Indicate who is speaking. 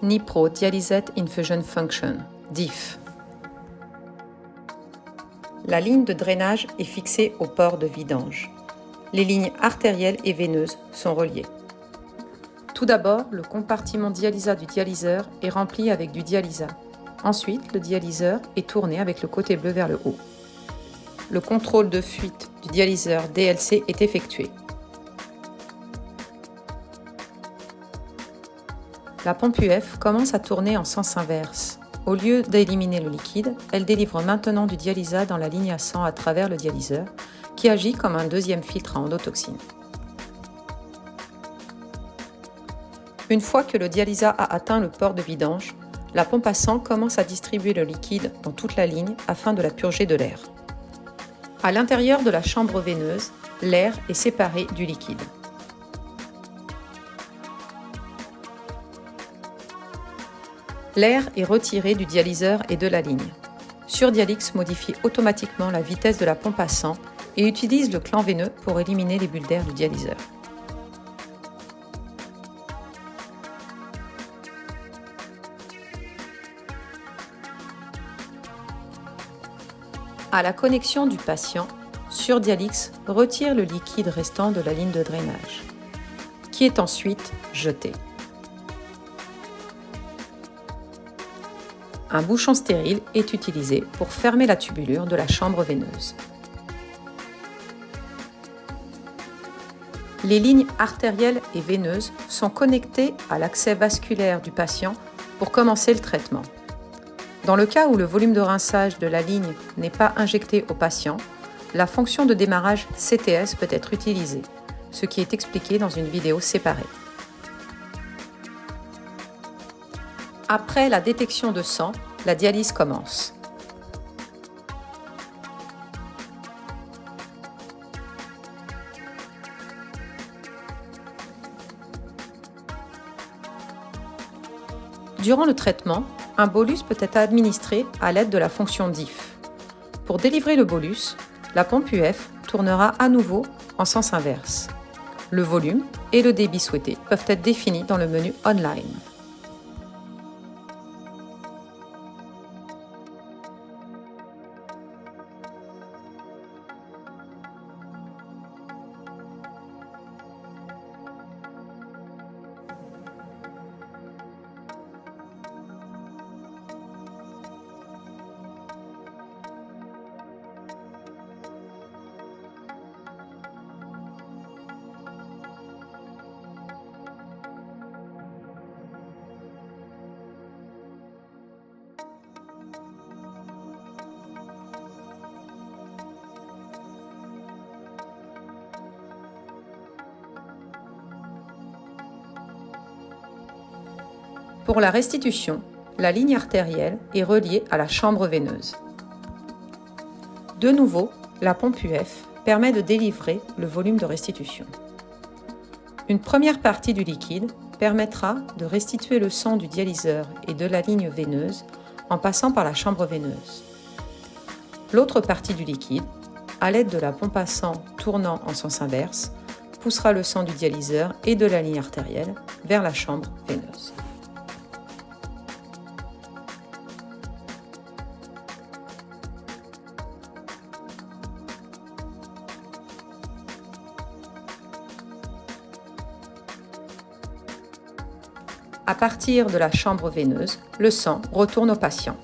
Speaker 1: Dnipro Dialysate Infusion Function, DIF. La ligne de drainage est fixée au port de vidange. Les lignes artérielles et veineuses sont reliées. Tout d'abord, le compartiment dialysa du dialyseur est rempli avec du dialysa. Ensuite, le dialyseur est tourné avec le côté bleu vers le haut. Le contrôle de fuite du dialyseur DLC est effectué. La pompe UF commence à tourner en sens inverse. Au lieu d'éliminer le liquide, elle délivre maintenant du dialysa dans la ligne à sang à travers le dialyseur, qui agit comme un deuxième filtre à endotoxine. Une fois que le dialysa a atteint le port de vidange, la pompe à sang commence à distribuer le liquide dans toute la ligne afin de la purger de l'air. À l'intérieur de la chambre veineuse, l'air est séparé du liquide. L'air est retiré du dialyseur et de la ligne. Surdialyx modifie automatiquement la vitesse de la pompe à sang et utilise le clan veineux pour éliminer les bulles d'air du dialyseur. À la connexion du patient, Surdialyx retire le liquide restant de la ligne de drainage, qui est ensuite jeté. Un bouchon stérile est utilisé pour fermer la tubulure de la chambre veineuse. Les lignes artérielles et veineuses sont connectées à l'accès vasculaire du patient pour commencer le traitement. Dans le cas où le volume de rinçage de la ligne n'est pas injecté au patient, la fonction de démarrage CTS peut être utilisée, ce qui est expliqué dans une vidéo séparée. Après la détection de sang, la dialyse commence. Durant le traitement, un bolus peut être administré à l'aide de la fonction DIF. Pour délivrer le bolus, la pompe UF tournera à nouveau en sens inverse. Le volume et le débit souhaité peuvent être définis dans le menu Online. Pour la restitution, la ligne artérielle est reliée à la chambre veineuse. De nouveau, la pompe UF permet de délivrer le volume de restitution. Une première partie du liquide permettra de restituer le sang du dialyseur et de la ligne veineuse en passant par la chambre veineuse. L'autre partie du liquide, à l'aide de la pompe à sang tournant en sens inverse, poussera le sang du dialyseur et de la ligne artérielle vers la chambre veineuse. À partir de la chambre veineuse, le sang retourne au patient.